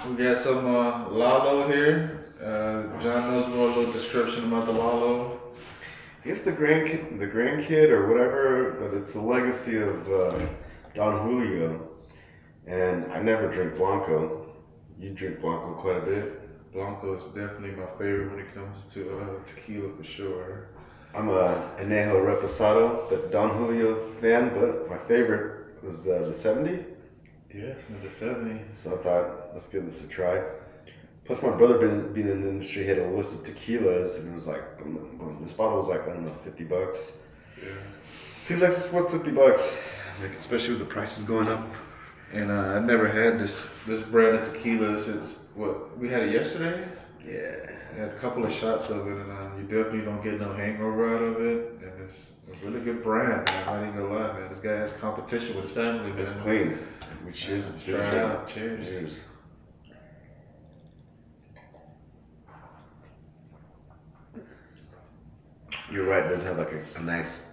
We got some Lalo here. John knows more a little description about the Lalo. I guess the grandkid or whatever, but it's a legacy of Don Julio. And I never drink Blanco. You drink Blanco quite a bit. Blanco is definitely my favorite when it comes to tequila for sure. I'm a Anejo Reposado, but Don Julio fan, but my favorite was the 70. Yeah, the 70. So I thought, let's give this a try. Plus, my brother being in the industry, he had a list of tequilas, and it was like, boom, boom. This bottle was like, I don't know, $50. Yeah. Seems like it's worth $50, like especially with the prices going up. And I never had this brand of tequila since, what, we had it yesterday? Yeah. I had a couple of shots of it, and you definitely don't get no hangover out of it. And it's a really good brand, man. I'm not even gonna lie, man. This guy has competition with his family, man. It's clean. We cheers. Let's try it out. Cheers. Cheers. You're right. It does have like a nice,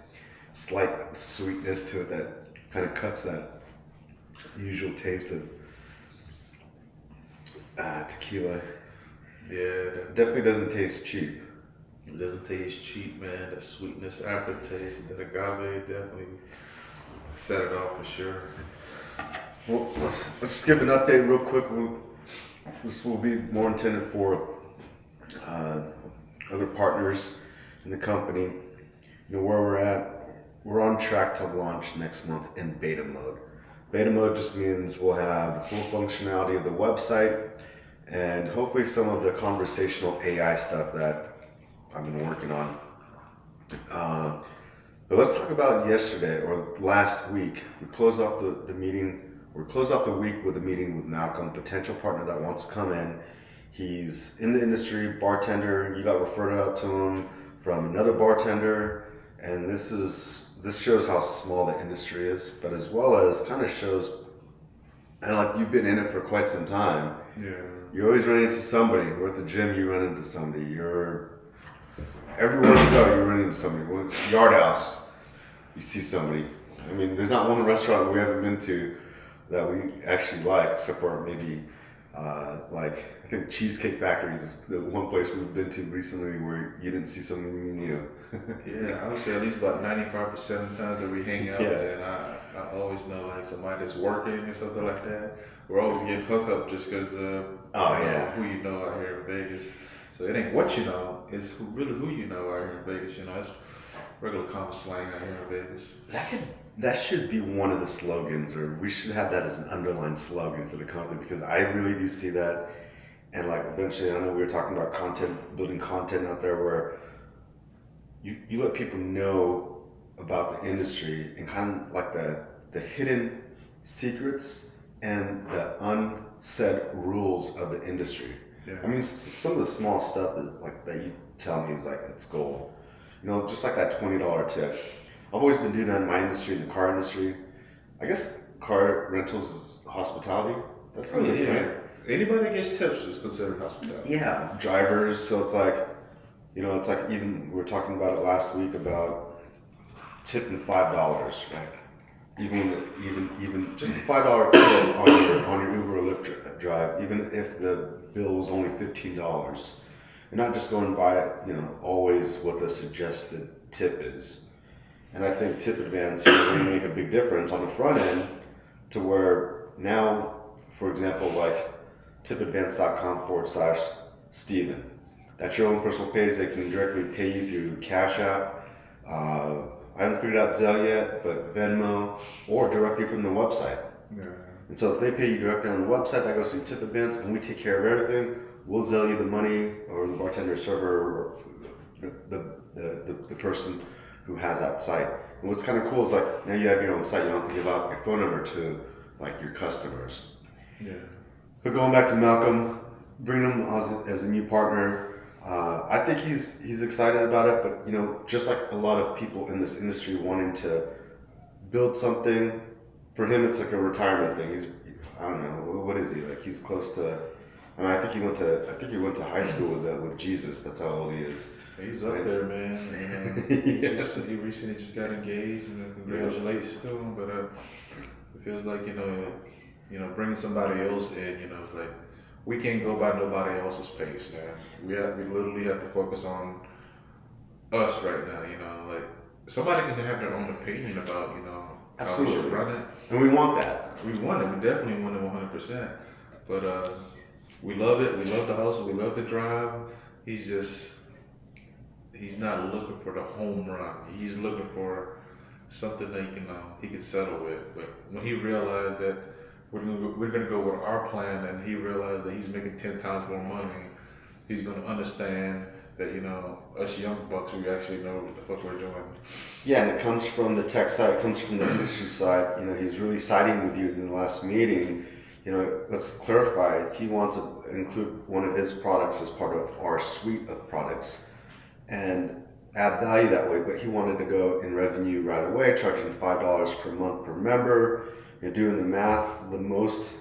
slight sweetness to it that kind of cuts that usual taste of tequila. Yeah, Definitely doesn't taste cheap. it doesn't taste cheap, man. That sweetness, aftertaste, that agave definitely set it off for sure. Well, let's give an update real quick. This will be more intended for other partners in the company. You know where we're at. We're on track to launch next month in beta mode. Beta mode just means we'll have the full functionality of the website and hopefully some of the conversational AI stuff that I've been working on. But let's talk about yesterday or last week. We closed off the meeting. We closed off the week with a meeting with Malcolm, potential partner that wants to come in. He's in the industry, bartender. You got referred out to him from another bartender, and this shows how small the industry is, but as well as kind of shows, and like you've been in it for quite some time. Yeah. You always run into somebody. We're at the gym, you run into somebody. Everywhere you go, you run into somebody. Yard house, you see somebody. I mean, there's not one restaurant we haven't been to that we actually like, except for maybe like I think Cheesecake Factory is the one place we've been to recently where you didn't see something you knew. Yeah, I would say at least about 95% of the times that we hang out, Yeah. and I always know like somebody that's working or something like that. We're always getting hooked up just because who you know out here in Vegas. So it ain't what you know, it's who you know out here in Vegas. You know, it's regular common slang out here in Vegas. That should be one of the slogans, or we should have that as an underlying slogan for the company, because I really do see that. And like eventually, I know we were talking about building content out there where you let people know about the industry and kind of like the hidden secrets and the unsaid rules of the industry. Yeah. I mean, some of the small stuff is like that you tell me is like it's gold. You know, just like that $20 tip. I've always been doing that in my industry, in the car industry. I guess car rentals is hospitality. That's something, right? Anybody that gets tips is considered hospitality. Yeah, drivers. So it's like, it's like even we were talking about it last week about tipping $5, right? Even just a $5 tip on your Uber or Lyft drive, even if the bill was only $15. You're not just going by, always what the suggested tip is. And I think TipAdvance really make a big difference on the front end to where now, for example, like tipadvance.com/Steven. That's your own personal page. They can directly pay you through Cash App. I haven't figured out Zelle yet, but Venmo or directly from the website. Yeah. And so if they pay you directly on the website, that goes through TipAdvance, and we take care of everything. We'll Zelle you the money, or the bartender, server, or the person who has that site. And what's kind of cool is like now you have your own site. You don't have to give out your phone number to like your customers. Yeah. But going back to Malcolm, bringing him as a new partner, I think he's excited about it. But just like a lot of people in this industry wanting to build something, for him it's like a retirement thing. I don't know, what is he like? He's close to. I mean, I think he went to high school with Jesus. That's how old he is. He's up there, man. He recently just got engaged, and congratulations to him. But it feels like bringing somebody else in. It's like we can't go by nobody else's pace, man. We literally have to focus on us right now. You know, like somebody can have their own opinion about how we should run it, and we want that. We want it. We definitely want it 100%. But we love it. We love the hustle. We love the drive. He's not looking for the home run. He's looking for something that he can settle with. But when he realized that we're gonna go with our plan, and he realized that he's making 10 times more money, he's gonna understand that us young bucks, we actually know what the fuck we're doing. Yeah, and it comes from the tech side. It comes from the industry side. He's really siding with you in the last meeting. Let's clarify. He wants to include one of his products as part of our suite of products and add value that way. But he wanted to go in revenue right away, charging $5 per month per member. You're doing the math. The most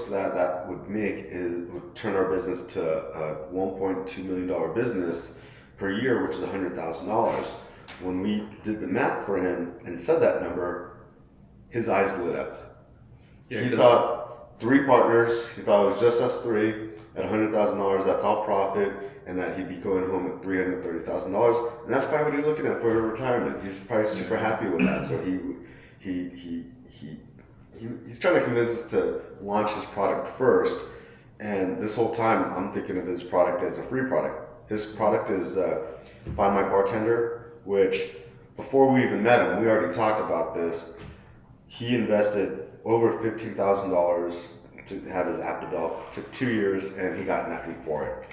that would make would turn our business to a $1.2 million business per year, which is $100,000. When we did the math for him and said that number, his eyes lit up. Yeah, he thought 3 partners. He thought it was just us 3 at $100,000. That's all profit, and that he'd be going home at $330,000. And that's probably what he's looking at for retirement. He's probably super happy with that. So he's trying to convince us to launch his product first. And this whole time, I'm thinking of his product as a free product. His product is Find My Bartender, which before we even met him, we already talked about this. He invested over $15,000 to have his app developed. It took 2 years, and he got nothing for it.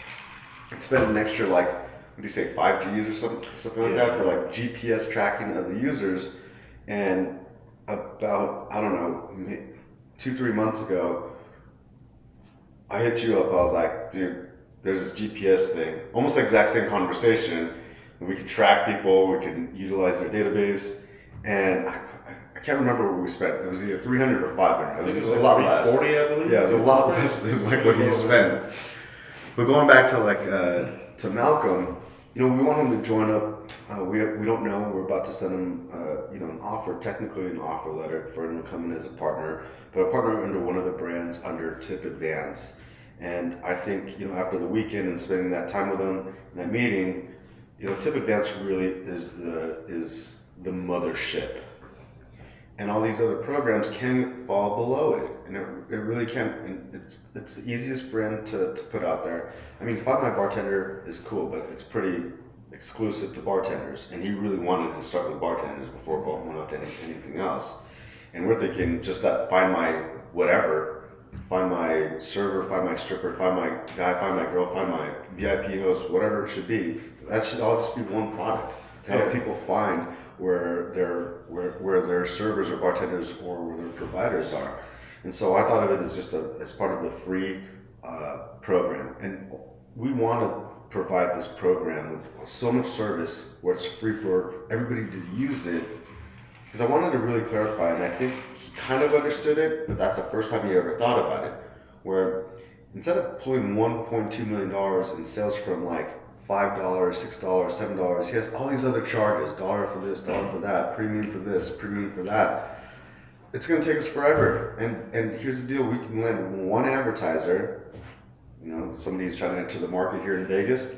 He spent an extra, what do you say, 5 Gs or something like that for GPS tracking of the users. And about, I don't know, 2-3 months ago, I hit you up. I was like, dude, there's this GPS thing, almost the exact same conversation. We can track people, we can utilize their database, and I can't remember what we spent. It was either 300 or 500. It was a lot less. 40, I believe. Yeah, it was a lot less than what he spent. But going back to to Malcolm, we want him to join up. We don't know. We're about to send him an offer, technically an offer letter for him to come in as a partner, but a partner under one of the brands under TipAdvance. And I think after the weekend and spending that time with him in that meeting, TipAdvance really is the mothership. And all these other programs can fall below it, and it really can. And it's the easiest brand to put out there. I mean, Find My Bartender is cool, but it's pretty exclusive to bartenders, and he really wanted to start with bartenders before going up to anything else. And we're thinking just that Find My whatever, Find My server, Find My stripper, Find My guy, Find My girl, Find My VIP host, whatever it should be. That should all just be one product to help people find where their servers or bartenders or where their providers are. And so I thought of it as just as part of the free program. And we want to provide this program with so much service where it's free for everybody to use it. Because I wanted to really clarify, and I think he kind of understood it, but that's the first time he ever thought about it. Where instead of pulling $1.2 million in sales from $5, $6, $7, he has all these other charges, $1 for this, $1 for that, premium for this, premium for that. It's going to take us forever. And here's the deal, we can land one advertiser, somebody who's trying to enter the market here in Vegas,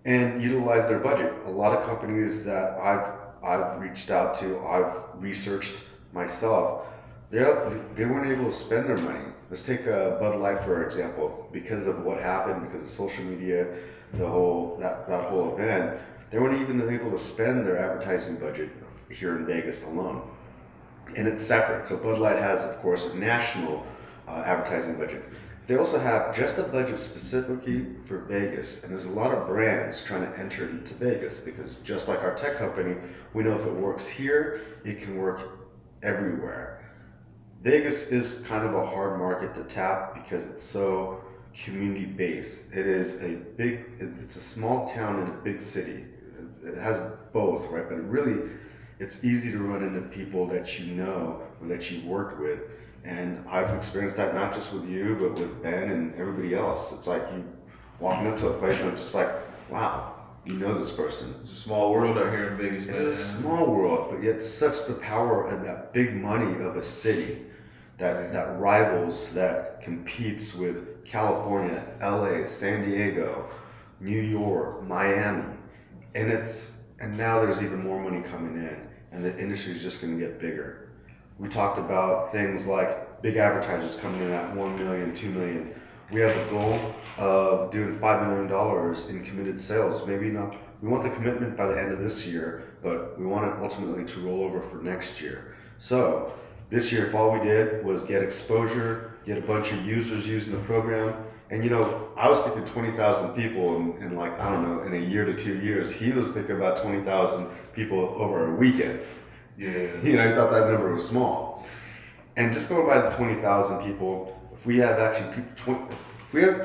and utilize their budget. A lot of companies that I've reached out to, I've researched myself, they weren't able to spend their money. Let's take Bud Light for example. Because of what happened, because of social media, that whole event, they weren't even able to spend their advertising budget here in Vegas alone. And it's separate. So Bud Light has, of course, a national advertising budget. They also have just a budget specifically for Vegas, and there's a lot of brands trying to enter into Vegas because just like our tech company, we know if it works here, it can work everywhere. Vegas is kind of a hard market to tap because it's so community based. It's a small town in a big city. It has both, right? But it's easy to run into people that you know or that you've worked with. And I've experienced that not just with you, but with Ben and everybody else. It's like you walking up to a place and it's just like, wow, you know this person. It's a small world out here in Vegas. It's a small world, but yet such the power and that big money of a city that rivals, that competes with California, LA, San Diego, New York, Miami, and now there's even more money coming in, and the industry is just going to get bigger. We talked about things like big advertisers coming in at 1 million, 2 million. We have a goal of doing $5 million in committed sales. Maybe not. We want the commitment by the end of this year, but we want it ultimately to roll over for next year. So this year, if all we did was get exposure, get a bunch of users using the program, and I was thinking 20,000 people in like, I don't know, in a year to 2 years. He was thinking about 20,000 people over a weekend. Yeah. He thought that number was small. And just going by the 20,000 people, if we have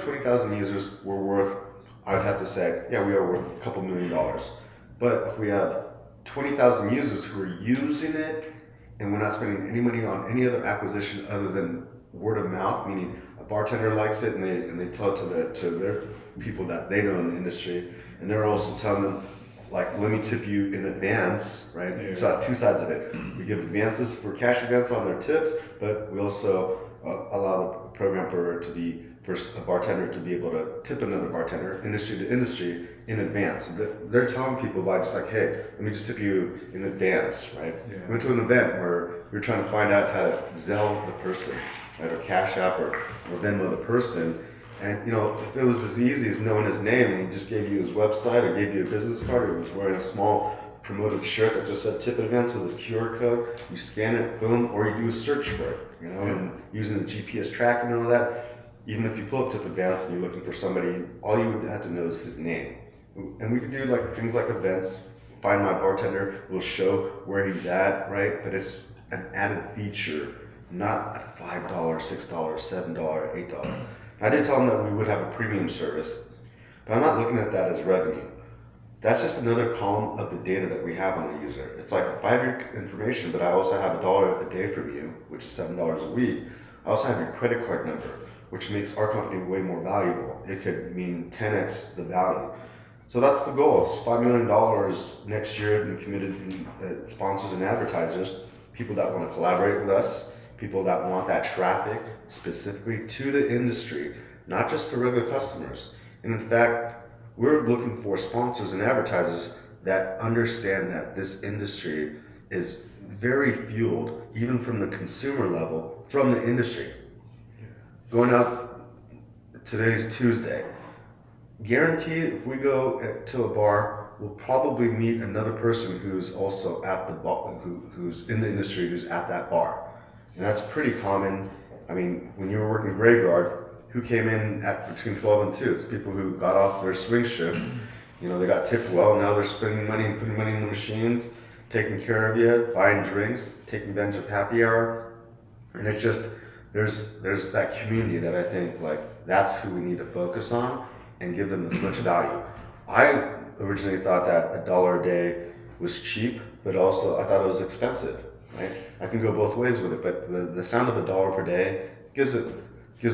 20,000 users, we're worth, I would have to say, yeah, we are worth a couple $1 million. But if we have 20,000 users who are using it, and we're not spending any money on any other acquisition other than word of mouth, meaning a bartender likes it and they tell it to their people that they know in the industry, and they're also telling them, like, let me tip you in advance, right? Yeah. So that's two sides of it. We give advances for cash advance on their tips, but we also allow the program for a bartender to be able to tip another bartender, industry to industry, in advance. They're telling people by just like, hey, let me just tip you in advance, right? Yeah. We went to an event where we were trying to find out how to Zelle the person, right, or Cash App or Venmo the person. And if it was as easy as knowing his name and he just gave you his website or gave you a business card, or he was wearing a small promoted shirt that just said TipAdvance with his QR code, you scan it, boom, or you do a search for it, and using the GPS tracking and all that. Even if you pull up TipAdvance and you're looking for somebody, all you would have to know is his name. And we could do like things like events. Find My Bartender will show where he's at, right? But it's an added feature, not a $5, $6, $7, $8. I did tell him that we would have a premium service, but I'm not looking at that as revenue. That's just another column of the data that we have on the user. It's like if I have your information, but I also have $1 a day from you, which is $7 a week. I also have your credit card number, which makes our company way more valuable. It could mean 10x the value. So that's the goal. It's $5 million next year in committed sponsors and advertisers, people that want to collaborate with us, people that want that traffic specifically to the industry, not just to regular customers. And in fact, we're looking for sponsors and advertisers that understand that this industry is very fueled, even from the consumer level, from the industry. Going out, today's Tuesday. Guaranteed, if we go to a bar, we'll probably meet another person who's also at the bar, who's in the industry, who's at that bar. And that's pretty common. I mean, when you were working graveyard, who came in at between 12 and 2? It's people who got off their swing shift. They got tipped well. Now they're spending money and putting money in the machines, taking care of you, buying drinks, taking advantage of happy hour. And it's just, there's that community that I think, like, that's who we need to focus on and give them as much value. I originally thought that $1 a day was cheap, but also I thought it was expensive. Right? I can go both ways with it, but the sound of $1 per day gives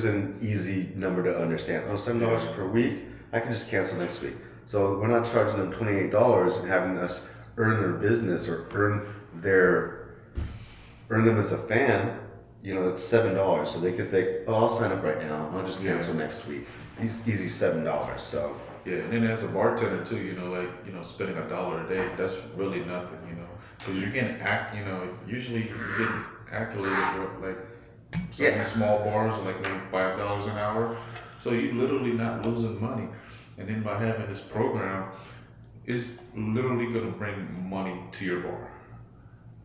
an easy number to understand. Oh, $7 per week, I can just cancel next week. So we're not charging them $28 and having us earn their business or earn them as a fan. It's $7, so they could think, oh, I'll sign up right now. I'll just cancel next week. Easy $7. So yeah, and then as a bartender too, spending $1 a day, that's really nothing, because you can act, usually you get accoladed for like some small bars, like maybe $5 an hour. So you're literally not losing money. And then by having this program, it's literally going to bring money to your bar.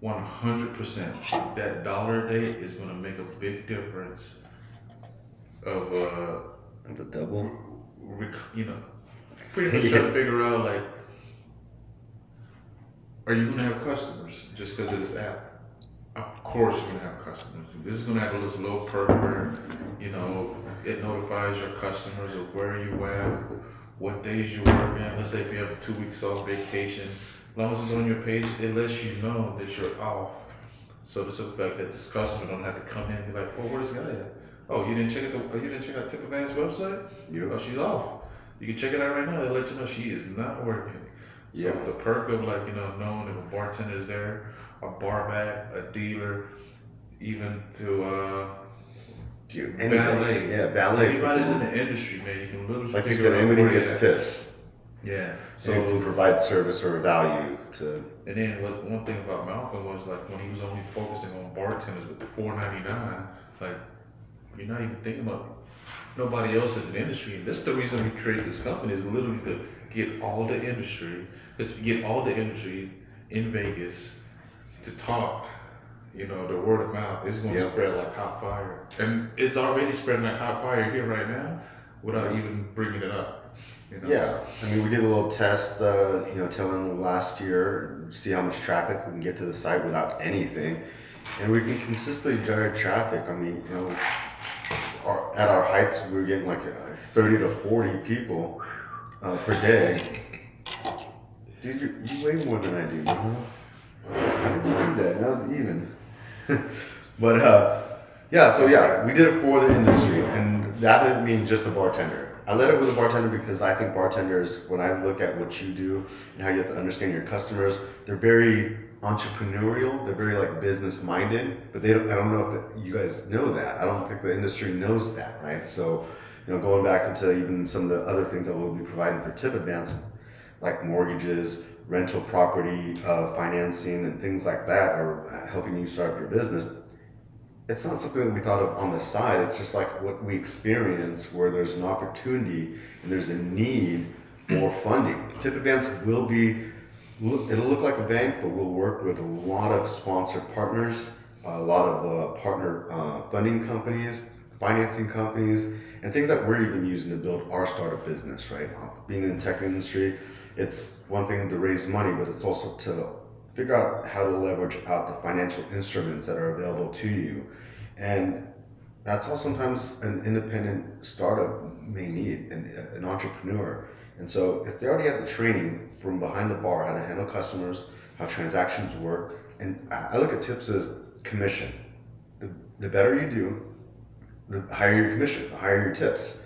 100%. That $1 a day is going to make a big difference of the double. Pretty much trying to figure out, like, are you going to have customers just because of this app? Of course you're going to have customers. This is going to have this little perk where, it notifies your customers of where you at, what days you're working. Let's say if you have a 2 weeks off vacation, as long as it's on your page, it lets you know that you're off. So the simple fact that this customer don't have to come in and be like, oh, where's this guy at? Oh, you didn't check out TipAdvance website? Yeah. Oh, she's off. You can check it out right now. They'll let you know she is not working. So Yeah. the perk of, like, knowing if a bartender is there, a bar back, a dealer, even to Dude, valet. yeah, valet. Anybody's in the industry, man, you can literally Like you figure said, out anybody where who gets you're at. tips. Yeah. So you can So provide service or value to. and then one thing about Malcolm was like when he was only focusing on bartenders with the $4.99, like you're not even thinking about nobody else in the industry. And this is the reason we created this company is literally to get all the industry, because if you get all the industry in Vegas to talk, the word of mouth is going to spread like hot fire. And it's already spreading like hot fire here right now without even bringing it up. Yeah, I mean, we did a little test, telling them last year, see how much traffic we can get to the site without anything. And we can consistently drive traffic. I mean, at our heights, we were getting like 30 to 40 people per day. Dude, you weigh more than I do, man. How did you do that? That was even. But we did it for the industry, and that didn't mean just the bartender. I led it with a bartender because I think bartenders, when I look at what you do and how you have to understand your customers, they're very entrepreneurial. They're very like business minded, but I don't know if you guys know that. I don't think the industry knows that, right? So, going back into even some of the other things that we'll be providing for TipAdvance, like mortgages, rental property financing, and things like that, or helping you start up your business. It's not something that we thought of on the side. It's just like what we experience where there's an opportunity and there's a need for funding. TipAdvance it'll look like a bank, but we'll work with a lot of sponsored partners, a lot of partner funding companies, financing companies, and things that we're even using to build our startup business, right? Being in the tech industry, it's one thing to raise money, but it's also to figure out how to leverage out the financial instruments that are available to you. And that's all sometimes an independent startup may need, an entrepreneur. And so if they already have the training from behind the bar, how to handle customers, how transactions work, and I look at tips as commission. The better you do, the higher your commission, the higher your tips.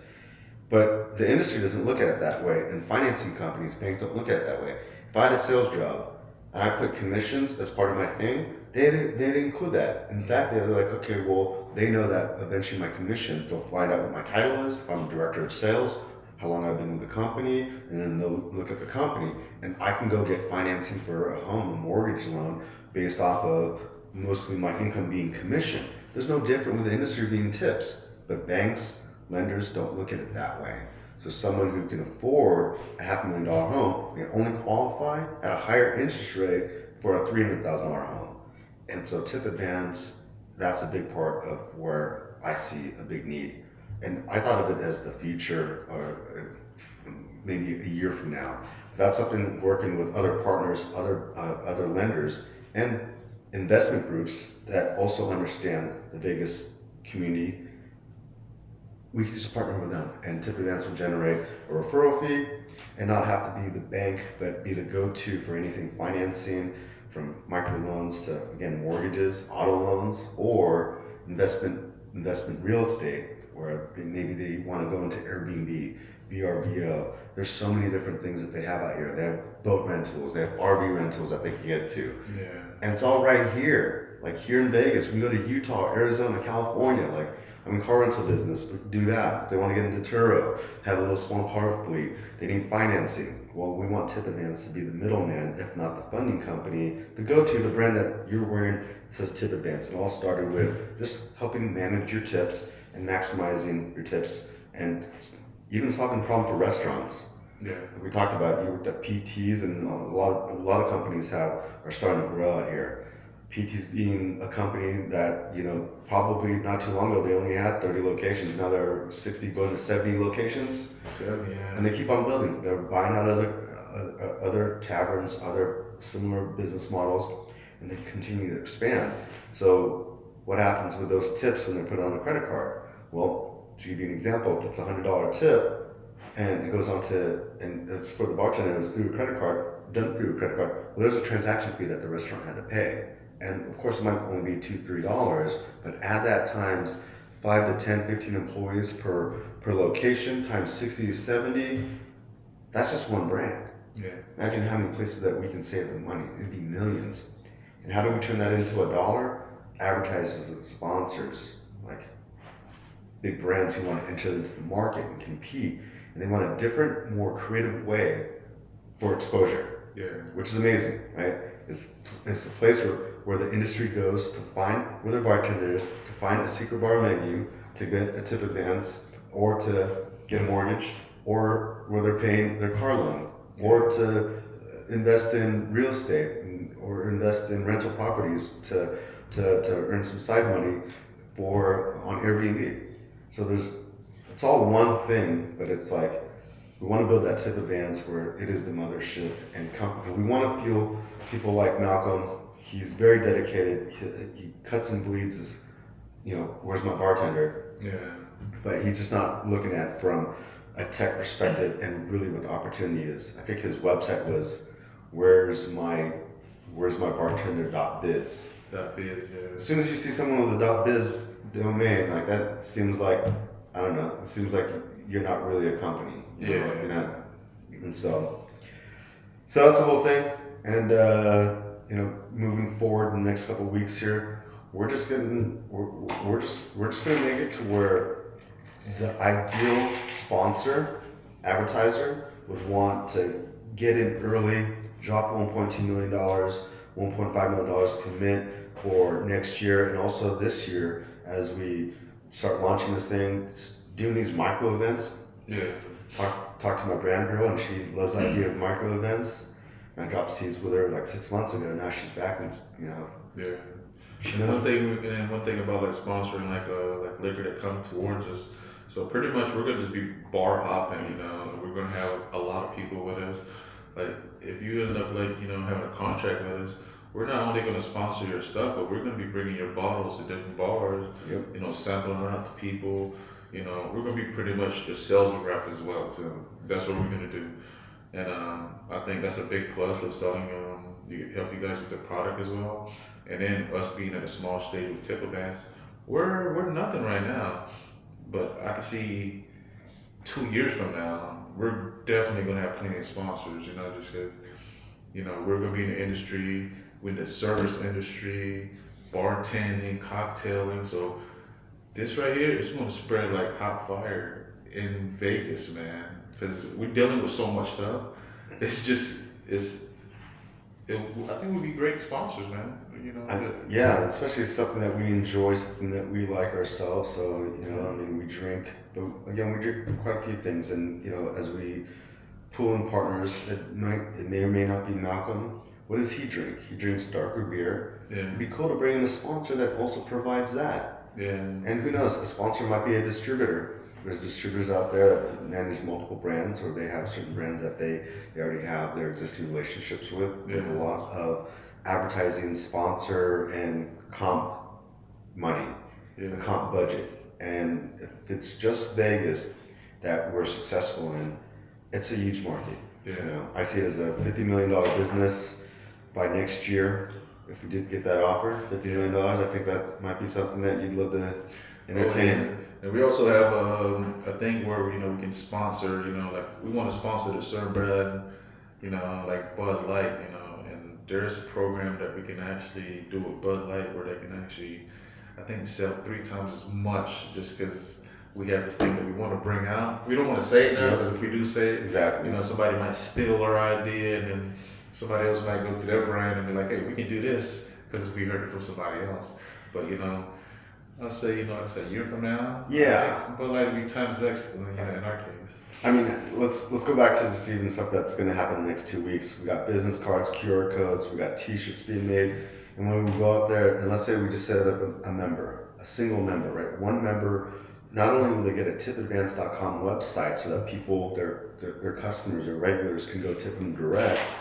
But the industry doesn't look at it that way, and financing companies, banks don't look at it that way. If I had a sales job, and I put commissions as part of my thing, they didn't include that. In fact, they're like, okay, well, they know that eventually my commissions, they'll find out what my title is, if I'm a director of sales, how long I've been with the company, and then they'll look at the company, and I can go get financing for a home, a mortgage loan, based off of mostly my income being commission. There's no different with the industry being tips, but banks, lenders don't look at it that way. So someone who can afford a $500,000 home may only qualify at a higher interest rate for a $300,000 home. And so TipAdvance, that's a big part of where I see a big need. And I thought of it as the future, or maybe a year from now. That's something that working with other partners, other lenders, and investment groups that also understand the Vegas community. We can just partner with them, and TipAdvance will generate a referral fee and not have to be the bank, but be the go-to for anything financing, from microloans to, again, mortgages, auto loans, or investment real estate, where maybe they want to go into Airbnb, VRBO. There's so many different things that they have out here. They have boat rentals, they have RV rentals that they can get to. Yeah. And it's all right here. Like here in Vegas, we can go to Utah, Arizona, California. Like, I'm in car rental business, we can do that. If they want to get into Turo, have a little small car fleet, they need financing. Well, we want TipAdvance to be the middleman, if not the funding company, the go-to, the brand that you're wearing says TipAdvance. It all started with just helping manage your tips and maximizing your tips, and even solving the problem for restaurants. Yeah. We talked about the PTs, and a lot of companies are starting to grow out here. PTs being a company that, probably not too long ago, they only had 30 locations. Now there are 60 going to 70 locations. 70, yeah. And they keep on building. They're buying out other taverns, other similar business models, and they continue to expand. So what happens with those tips when they put it on a credit card? Well, to give you an example, if it's a $100 tip and it goes on and it's for the bartender, it's through a credit card, done through a credit card, well, there's a transaction fee that the restaurant had to pay. And of course, it might only be $2, $3, but add that times 5 to 10, 15 employees per location, times 60 to 70. That's just one brand. Yeah. Imagine how many places that we can save the money. It'd be millions. And how do we turn that into $1? advertisers and sponsors, like big brands who want to enter into the market and compete, and they want a different, more creative way for exposure. Yeah. Which is amazing, right? It's a place where the industry goes to find where their bartender is, to find a secret bar menu, to get a TipAdvance, or to get a mortgage, or where they're paying their car loan, or to invest in real estate, or invest in rental properties to earn some side money on Airbnb. So it's all one thing, but it's like we want to build that TipAdvance where it is the mothership and company. We want to fuel people like Malcolm. He's very dedicated. He cuts and bleeds his, where's my bartender? Yeah. But he's just not looking at it from a tech perspective and really what the opportunity is. I think his website was where's my bartender.biz. .biz, yeah. As soon as you see someone with a .biz domain, like that seems like, I don't know, it seems like you're not really a company. You're not, and so that's the whole thing. And moving forward in the next couple of weeks here, we're just gonna make it to where the ideal sponsor, advertiser would want to get in early, drop $1.2 million, $1.5 million commit for next year and also this year as we start launching this thing, doing these micro events. Yeah. Talk to my brand girl, and she loves the idea of micro events. And I dropped seeds with her like 6 months ago. Now she's back, and Yeah. she And knows. one thing about like sponsoring like liquor that come towards us. So pretty much we're gonna just be bar hopping, We're gonna have a lot of people with us. Like if you end up having a contract with us, we're not only gonna sponsor your stuff, but we're gonna be bringing your bottles to different bars. Yep. Sampling out to people. We're gonna be pretty much the sales rep as well too. That's what we're gonna do, and I think that's a big plus of selling. You help you guys with the product as well, and then us being at a small stage with TipAdvance, we're nothing right now, but I can see 2 years from now we're definitely gonna have plenty of sponsors. Just because we're gonna be in the industry, we're in the service industry, bartending, cocktailing, so. This right here is going to spread like hot fire in Vegas, man. Because we're dealing with so much stuff. I think we'd be great sponsors, man. Yeah, especially something that we enjoy, something that we like ourselves. So we drink, but again, we drink quite a few things, and as we pull in partners, it may or may not be Malcolm. What does he drink? He drinks darker beer. Yeah. It'd be cool to bring in a sponsor that also provides that. Yeah. And who knows, a sponsor might be a distributor. There's distributors out there that manage multiple brands, or they have certain brands that they already have their existing relationships with a lot of advertising, sponsor, and comp money, comp budget. And if it's just Vegas that we're successful in, it's a huge market. I see it as a $50 million business by next year. If we did get that offer, $50 million, I think that might be something that you'd love to entertain. And we also have a thing where we can sponsor. Like we want to sponsor the certain brand, like Bud Light. And there's a program that we can actually do with Bud Light where they can actually, I think, sell 3 times as much just because we have this thing that we want to bring out. We don't want to say it now because if we do say it, exactly, somebody might steal our idea and then. Somebody else might go to their brand and be like, "Hey, we can do this because we heard it from somebody else." But I'll say, like I said, a year from now, Bud Light will be times X, in our case. I mean, let's go back to this even stuff that's going to happen in the next 2 weeks. We got business cards, QR codes, we got T-shirts being made, and when we go out there, and let's say we just set up a single member, right? One member. Not only will they get a TipAdvance.com website so that people, their customers or regulars can go tip them direct.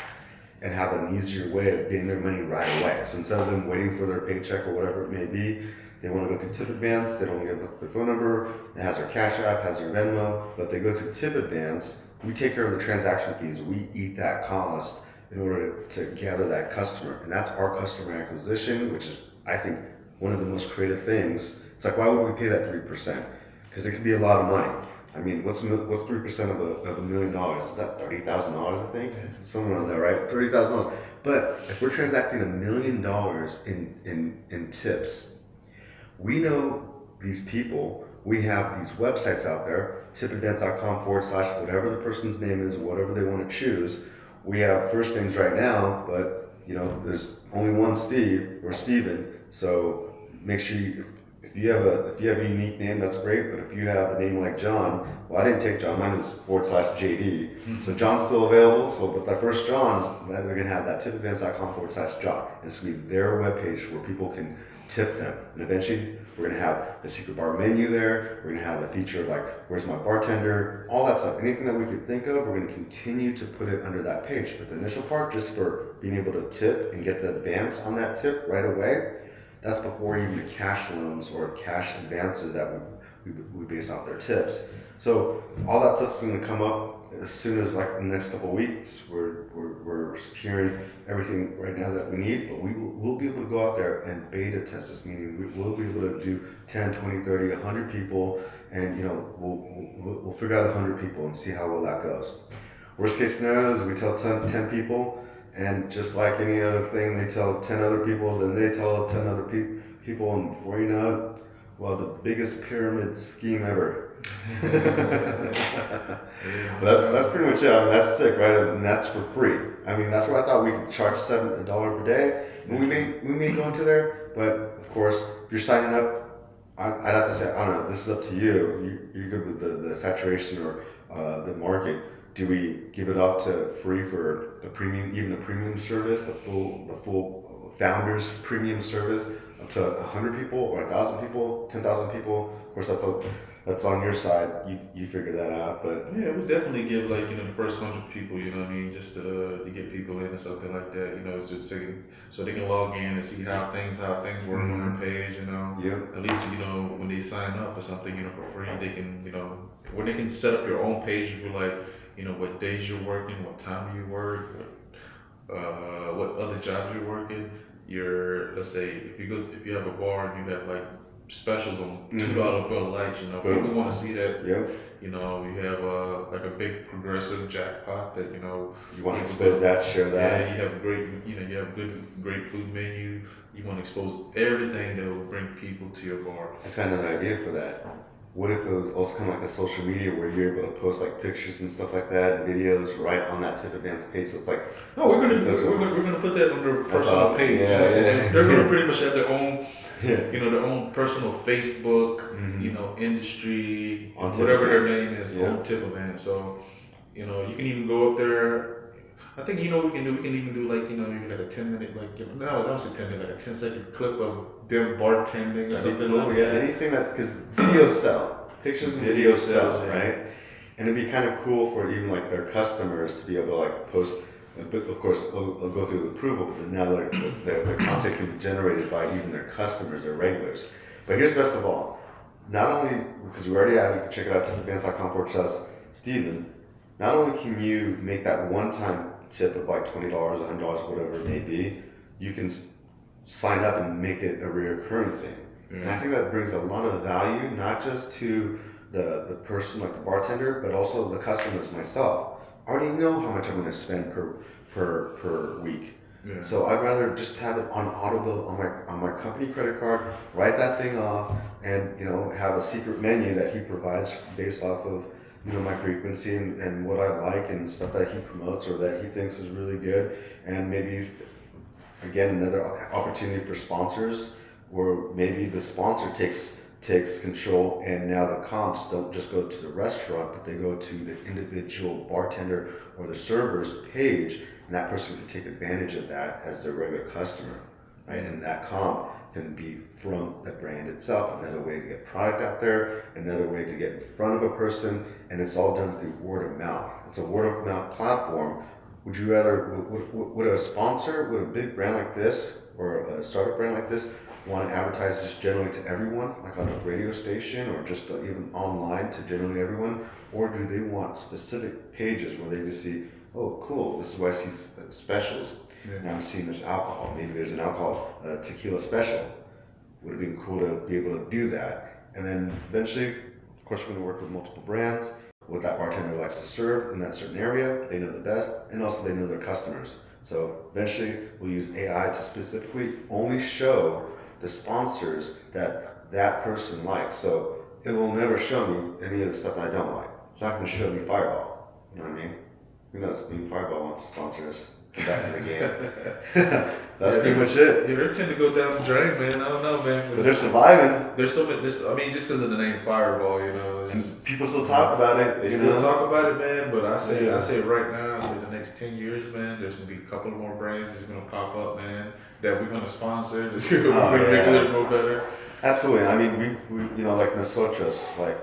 And have an easier way of getting their money right away. So instead of them waiting for their paycheck or whatever it may be, they want to go through TipAdvance, they don't give up their phone number, it has their Cash App, has their Venmo, but if they go through TipAdvance, we take care of the transaction fees, we eat that cost in order to gather that customer. And that's our customer acquisition, which is, I think, one of the most creative things. It's like, why would we pay that 3%? Because it could be a lot of money. I mean, what's 3% of $1 million? Is that $30,000? I think somewhere around there, right? $30,000. But if we're transacting $1 million in tips, we know these people. We have these websites out there, TipAdvance.com/ whatever the person's name is, whatever they want to choose. We have first names right now, but there's only one Steve or Steven. So make sure if you have a unique name, that's great. But if you have a name like John, well, I didn't take John. Mine is /JD. Mm-hmm. So John's still available. So, but that first John's, they're gonna have that TipAdvance.com/John. It's gonna be their webpage where people can tip them. And eventually, we're gonna have the secret bar menu there. We're gonna have the feature of like, where's my bartender? All that stuff. Anything that we could think of, we're gonna continue to put it under that page. But the initial part, just for being able to tip and get the advance on that tip right away. That's before even the cash loans or cash advances that we base off their tips. So all that stuff's going to come up as soon as like the next couple of weeks. We're securing everything right now that we need, but we'll be able to go out there and beta test this, meaning we'll be able to do 10, 20, 30, 100 people, and we'll figure out 100 people and see how well that goes. Worst case scenario is we tell 10 people. And just like any other thing, they tell 10 other people, then they tell 10 other people, and before you know it, well, the biggest pyramid scheme ever. That's pretty much it. I mean, that's sick, right? And that's for free. I mean, that's where I thought we could charge $7 per day. And we may go into there, but of course, if you're signing up, I'd have to say, I don't know, this is up to you. You're good with the saturation or the market. Do we give it off to free for the premium, even the premium service, the full founders premium service, up to 100 people or 1,000 people, 10,000 people? Of course, that's on your side. You figure that out, but yeah, we definitely give the first 100 people, just to get people in or something like that, just so they can log in and see how things work on their page, Yep. At least when they sign up or something, for free, they can when they can set up your own page, be like. What days you're working, what time you work, what other jobs you're working. Let's say if you have a bar and you have like specials on $2 Bud Lights, people want to see that. Yep. You have like a big progressive jackpot that you want to expose that, share that. Yeah, you have you have great food menu. You want to expose everything that will bring people to your bar. I just had another idea for that. What if it was also kind of like a social media where you're able to post like pictures and stuff like that, and videos right on that TipAdvance page? So it's like, no, we're gonna put that on their personal awesome. page. Yeah. So they're gonna pretty much have their own, their own personal Facebook, industry, on whatever TipAdvance. Their name is on TipAdvance. So, you can even go up there. I think we can do. We can even do maybe like a 10-minute, I don't say 10 minute, like a 10-second clip of them bartending or something. Cool. Like Yeah, that. anything because videos sell, pictures and videos sell, right? And it'd be kind of cool for even like their customers to be able to like post. But of course, it'll go through the approval, but then now their content can be generated by even their customers or regulars. But here's best of all: not only because we already have, you can check it out TipAdvance.com/Steven. Not only can you make that one-time tip of like $20, $100, whatever it may be, you can sign up and make it a reoccurring thing. Yeah. And I think that brings a lot of value, not just to the person, like the bartender, but also the customers, myself. I already know how much I'm going to spend per week. Yeah. So I'd rather just have it on auto bill on my company credit card, write that thing off, and have a secret menu that he provides based off of my frequency and what I like and stuff that he promotes or that he thinks is really good. And maybe, again, another opportunity for sponsors, where maybe the sponsor takes control, and now the comps don't just go to the restaurant, but they go to the individual bartender or the server's page, and that person can take advantage of that as their regular customer, right? And that comp can be from the brand itself, another way to get product out there, another way to get in front of a person, and it's all done through word of mouth. It's a word of mouth platform. Would you rather, would a sponsor, would a big brand like this, or a startup brand like this, want to advertise just generally to everyone, like on a radio station, or just even online to generally everyone? Or do they want specific pages where they just see, oh, cool, this is where I see specials. Yeah. Now I'm seeing this alcohol. Maybe there's an alcohol tequila special. Would have been cool to be able to do that. And then eventually, of course, we're going to work with multiple brands, what that bartender likes to serve in that certain area. They know the best, and also they know their customers. So eventually, we'll use AI to specifically only show the sponsors that that person likes. So it will never show me any of the stuff that I don't like. It's not going to show me Fireball. You know what I mean? Who knows? Maybe Fireball wants to sponsor us. Get back in the game. That's pretty much it. Yeah, they tend to go down the drain, man. I don't know, man. But they're surviving. There's so many. I mean, just because of the name Fireball, you know. And people still talk about it. They still talk about it, man. But I say right now, I say the next 10 years, man, there's gonna be a couple more brands that's gonna pop up, man, that we're gonna sponsor. That's gonna make it a little more better. Absolutely. I mean, we you know, like Nosotros, like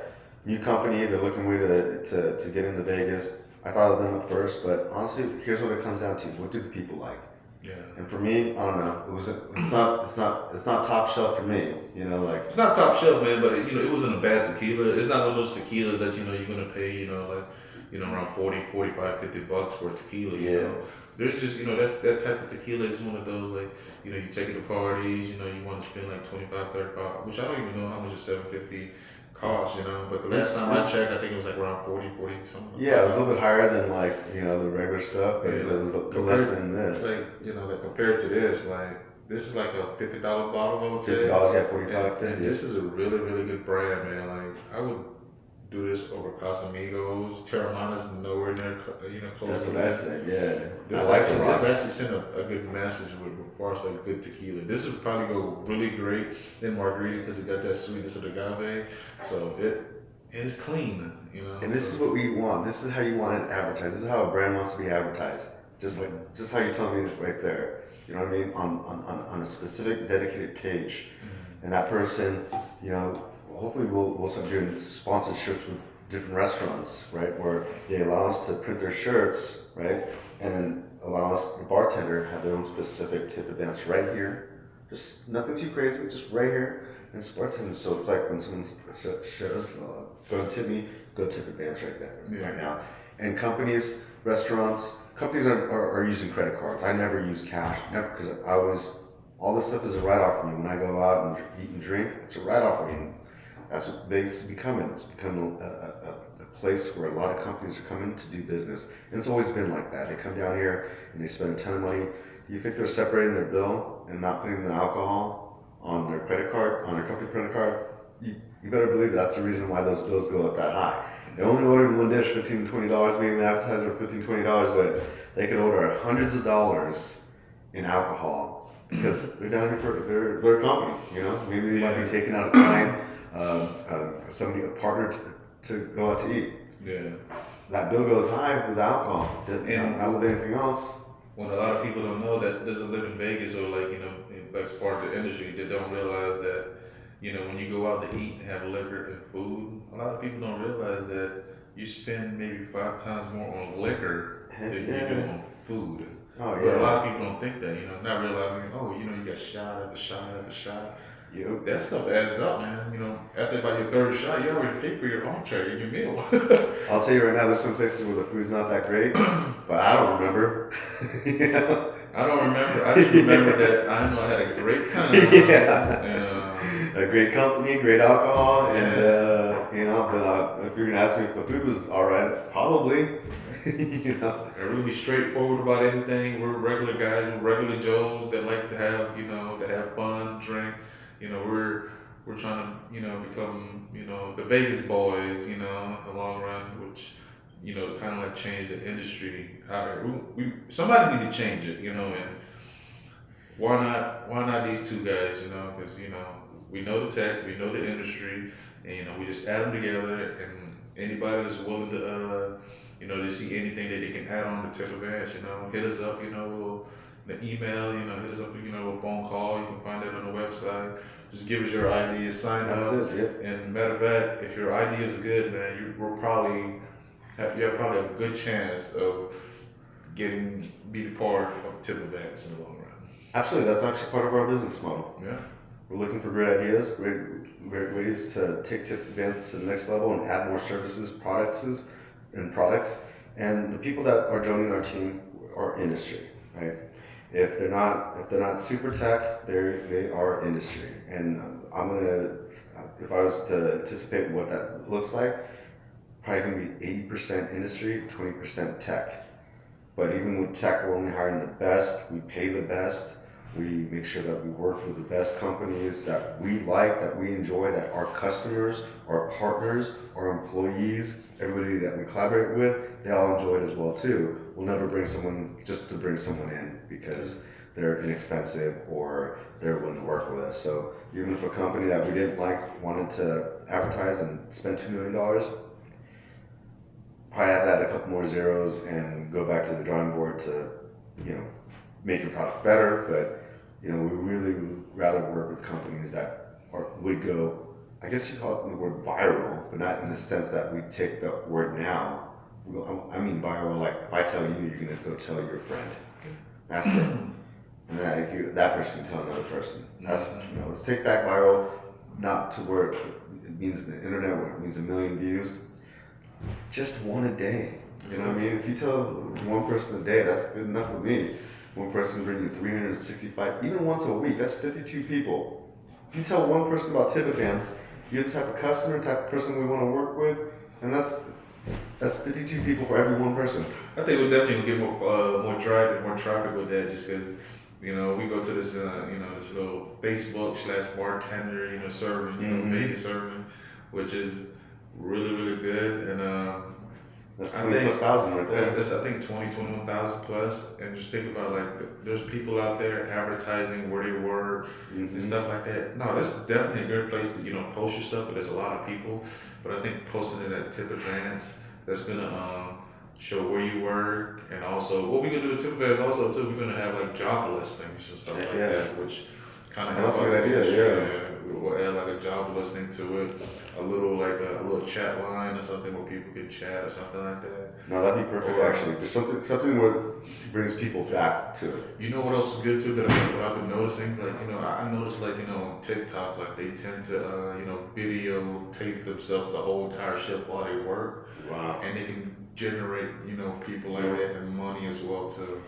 new company, they're looking way to get into Vegas. I thought of them at first, but honestly, here's what it comes down to: what do the people like? Yeah. And for me, I don't know. It's not top shelf for me. You know, like it's not top shelf, man. But it wasn't a bad tequila. It's not one of those tequila that you're gonna pay around 40, 45, $50 for a tequila. You know? There's just that type of tequila is one of those like you take it to parties. You want to spend like 25, 35, which I don't even know how much a 750 cost, but the last time I checked, I think it was like around 40 something. Yeah, it was a little bit higher than like, the regular stuff, but it was less than this. Like, compared to this, like, this is like a $50 bottle, I would say. $50, yeah, 45, 50. And this is a really, really good brand, man. Like, I would do this over Casamigos. Terramana's nowhere near, close That's to what I said, yeah. This actually sent a good message with far as like good tequila. This would probably go really great in margarita because it got that sweetness of the agave. So it's clean, And this is what we want. This is how you want it advertised. This is how a brand wants to be advertised. Just how you told me right there. You know what I mean? On a specific dedicated page. Mm-hmm. And that person, hopefully we'll start doing sponsorships with different restaurants, right? Where they allow us to print their shirts, right? And then allow us, the bartender, have their own specific TipAdvance right here. Just nothing too crazy, just right here. And it's bartender. So it's like when someone shows, go tip me, go TipAdvance right there, right now. And companies, restaurants, companies are using credit cards. I never use cash, never, because all this stuff is a write-off for me. When I go out and eat and drink, it's a write-off for me. That's what Vegas is becoming. It's become a place where a lot of companies are coming to do business. And it's always been like that. They come down here and they spend a ton of money. You think they're separating their bill and not putting the alcohol on their credit card, on their company credit card? You better believe that's the reason why those bills go up that high. They're only ordering one dish, $15, $20, maybe an appetizer, $15, $20, but they could order hundreds of dollars in alcohol because they're down here for their company, Maybe they might be taking out a client, a partner to go out to eat. Yeah. That bill goes high with alcohol, not with anything else. When a lot of people don't know that doesn't live in Vegas or that's part of the industry, they don't realize that, when you go out to eat and have liquor and food, a lot of people don't realize that you spend maybe 5 times more on liquor than you do on food. Oh, yeah. But a lot of people don't think that, not realizing, you got shot after shot after shot. That stuff adds up, man. After about your third shot, you already paid for your entree and your meal. I'll tell you right now, there's some places where the food's not that great, but I don't remember. I don't remember. I just remember that I know I had a great time. A great company, great alcohol, and but if you're gonna ask me if the food was all right, probably. We're really straightforward about anything. We're regular guys, we're regular Joes that like to have, to have fun, drink. We're trying to, become, the Vegas boys, in the long run, which, kind of like change the industry. Somebody need to change it, and why not these two guys, because, we know the tech, we know the industry, and, we just add them together, and anybody that's willing to, to see anything that they can add on to TipAdvance, hit us up, we'll email, hit us up, a phone call. You can find it on the website. Just give us your idea, sign up. That's it, yep. And matter of fact, if your idea is good, man, you have probably a good chance of be part of TipAdvance in the long run. Absolutely, that's actually part of our business model. Yeah. We're looking for great ideas, great ways to take TipAdvance to the next level and add more services, products, and the people that are joining our team are industry, right? If they're not super tech, they are industry. And I'm gonna, if I was to anticipate what that looks like, probably gonna be 80% industry, 20% tech. But even with tech, we're only hiring the best. We pay the best. We make sure that we work with the best companies that we like, that we enjoy, that our customers, our partners, our employees, everybody that we collaborate with, they all enjoy it as well too. We'll never bring someone just to bring someone in because they're inexpensive or they're willing to work with us. So even if a company that we didn't like wanted to advertise and spend $2 million, probably have to add a couple more zeros and go back to the drawing board to, make your product better. But, we really would rather work with companies that would go, I guess you call it the word viral, but not in the sense that we take the word now. I mean viral, like if I tell you, you're going to go tell your friend. That's it. And that person can tell another person. That's, let's take back viral, not to where it means the internet, where it means 1 million views. Just one a day. You know what I mean? If you tell one person a day, that's good enough for me. One person bring you 365, even once a week, that's 52 people. If you tell one person about TipAdvance, you're the type of customer, type of person we want to work with, and that's 52 people for every one person. I think we'll definitely get more traffic with that, just because we go to this this little Facebook/bartender serving Vegas serving, which is really good. And that's 20,000 right there. That's I think 21,000 plus. And just think about there's people out there advertising where they work and stuff like that. No, that's definitely a good place to post your stuff. But there's a lot of people. But I think posting it at TipAdvance, that's gonna show where you work, and also what we're gonna do with TipAdvance also too. We're gonna have job listings and stuff like that, which kind of helps. That's a good idea. We'll add a job listing to it, a little chat line or something where people can chat or something like that. No, that'd be perfect actually. Just something where brings people back to it. You know what else is good too that I've been noticing? I noticed on TikTok, they tend to videotape themselves the whole entire shift while they work. Wow. And they can generate people like that and money as well too.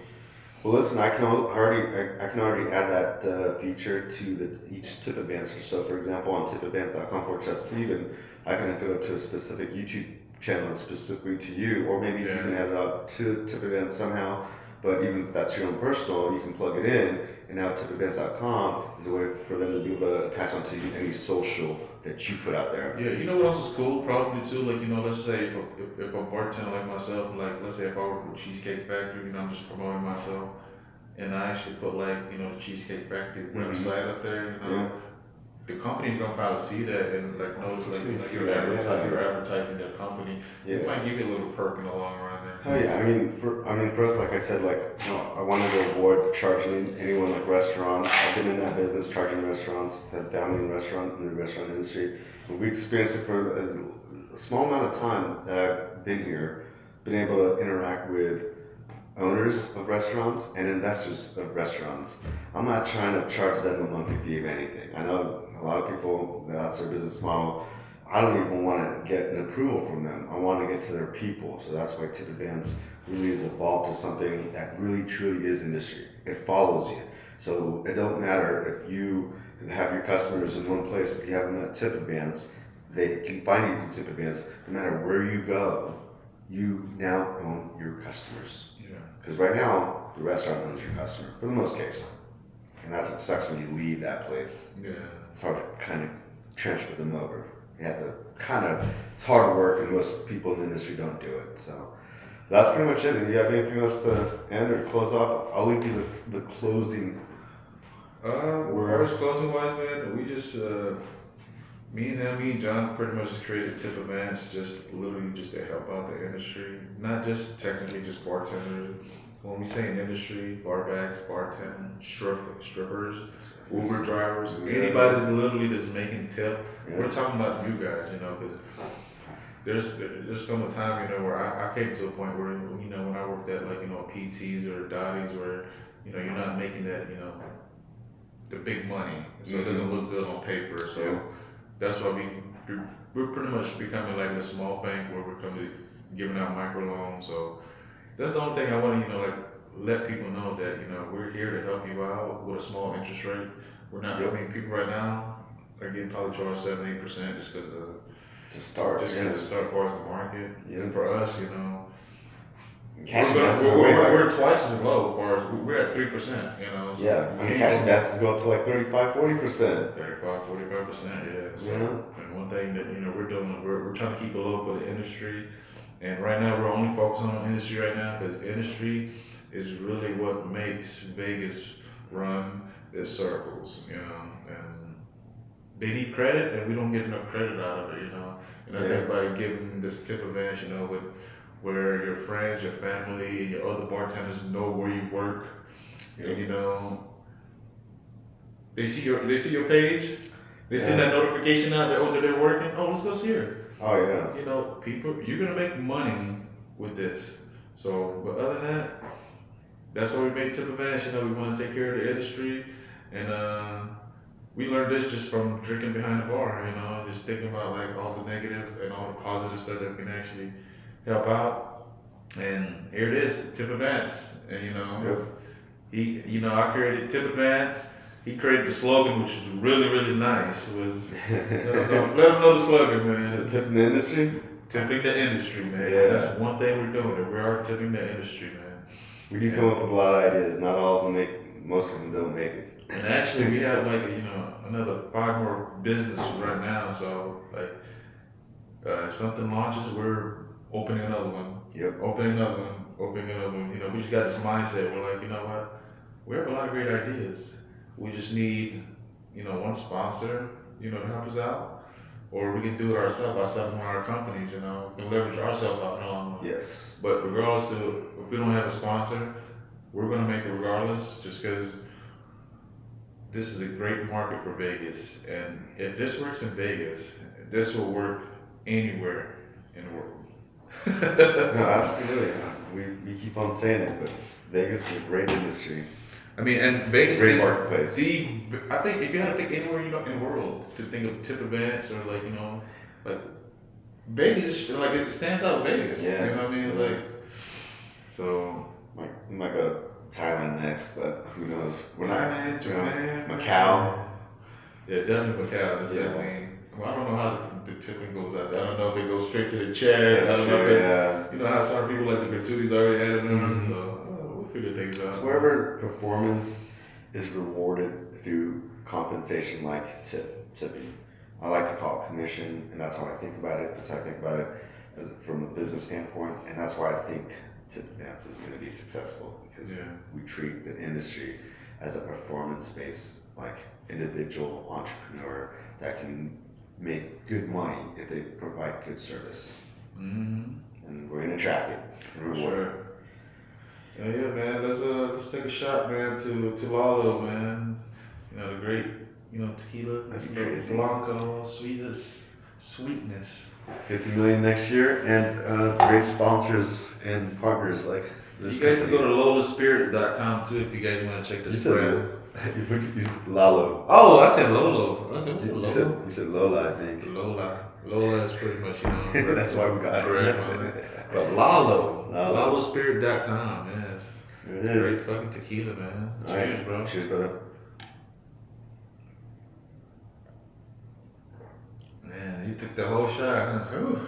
Well, listen, I can already add that feature to each TipAdvance. So, for example, on TipAdvance.com/Steven, I can hook it up to a specific YouTube channel specifically to you, or maybe you can add it up to TipAdvance somehow. But even if that's your own personal, you can plug it in, and now TipAdvance.com is a way for them to be able to attach onto any social that you put out there. Yeah, you know what else is cool? Probably too, let's say if a bartender like myself, let's say if I work for Cheesecake Factory, I'm just promoting myself, and I actually put the Cheesecake Factory website up there, the company's gonna probably see that and notice you're advertising their company. It might give you a little perk in the long run. Oh yeah, I mean for us, like I said, I wanted to avoid charging anyone restaurants. I've been in that business charging restaurants, had family in the restaurant industry, and we experienced it for a small amount of time that I've been here, been able to interact with owners of restaurants and investors of restaurants. I'm not trying to charge them a monthly fee of anything. I know a lot of people, that's their business model. I don't even want to get an approval from them. I want to get to their people. So that's why TipAdvance really has evolved to something that really truly is industry. It follows you. So it don't matter if you have your customers in one place, if you have them at TipAdvance, they can find you through TipAdvance. No matter where you go, you now own your customers. Because right now, the restaurant owns your customer, for the most case. And that's what sucks when you leave that place. Yeah. It's hard to kind of transfer them over. You have to it's hard work, and most people in the industry don't do it. So that's pretty much it. Do you have anything else to end or close off? I'll leave you the closing. As far as closing wise, man, we just, me and John pretty much just created TipAdvance literally to help out the industry. Not just technically just bartenders. When we say in industry, barbacks, bartenders, strippers, Uber drivers, anybody's literally just making tip. Yeah. We're talking about you guys, because there's come a time, where I came to a point where, when I worked at PTs or Dottie's where, you're not making that, the big money. So it doesn't look good on paper. So that's why we're pretty much becoming a small bank where we're giving out microloans. So that's the only thing I want to, let people know that we're here to help you out with a small interest rate. We're not. I mean, people right now are getting probably charged 7-8% just because to start. Just to start as far as the market. Yeah. And for us, cash advances are way higher. We're twice as low as far as we're at 3%. So yeah, I mean, cash advances go up to like 35-40%. 35-45%. Yeah. So, and one thing that we're doing, we're trying to keep it low for the industry. And right now, we're only focusing on industry right now because industry is really what makes Vegas run its circles, and they need credit, and we don't get enough credit out of it, And I think by giving this TipAdvance, with where your friends, your family, and your other bartenders know where you work, and they see your page, they see that notification out there, that they're working. Oh, let's go see her. Oh yeah. People, you're gonna make money with this. So, but other than that, that's why we made TipAdvance. We want to take care of the industry, and we learned this just from drinking behind the bar. Just thinking about like all the negatives and all the positive stuff that can actually help out. And here it is, TipAdvance. And I created TipAdvance. He created the slogan, which was really, really nice. Was let them know the slogan, man. Is it tipping the industry? Tipping the industry, man. Yeah. That's one thing we're doing. We are tipping the industry, man. We do come up with a lot of ideas. Not all of them make it. Most of them don't make it. And actually, we have like another 5 more businesses right now. So like, if something launches, we're opening another one. Yep. Opening another one. We just got this mindset. We're like, what? We have a lot of great ideas. We just need, one sponsor, to help us out, or we can do it ourselves by selling one of our companies. We can leverage ourselves out in the long run. Yes. But regardless if we don't have a sponsor, we're gonna make it regardless, just because this is a great market for Vegas, and if this works in Vegas, this will work anywhere in the world. No, absolutely. We keep on saying it, but Vegas is a great industry. I mean, and Vegas is is marketplace. I think if you had to pick anywhere in the world to think of TipAdvance or like Vegas is like it stands out Vegas. Yeah. You know what I mean? It's like so. We might go to Thailand next, but who knows? We're not. Thailand, Japan, Macau. Yeah, definitely Macau. That's definitely. Well, I don't know how the tipping goes out there. I don't know if it goes straight to the check. That's I don't true. know if Yeah. You know how some people like the gratuities already added on, so. Figure things out. It's wherever performance is rewarded through compensation like tipping. I like to call it commission, and that's how I think about it. That's how I think about it from a business standpoint, and that's why I think TipAdvance is going to be successful, because we treat the industry as a performance-based, like individual entrepreneur that can make good money if they provide good service. Mm-hmm. And we're going to track it and reward it. Yeah, man. Let's take a shot, man, to Lalo, man. The great, tequila. That's crazy. Blanco, sweetness. 50 million next year, and great sponsors and partners like this. You guys can go to lolaspirit.com too if you guys want to check this brand. He's Lalo. Oh, I said Lolo. I said what's Lolo? You said Lola, I think. Lola is pretty much that's why we got it. But lolaspirit.com, yes. There it is. Great fucking tequila, man. All Cheers, right. bro. Cheers, brother. Man, you took the whole shot, huh? Ooh.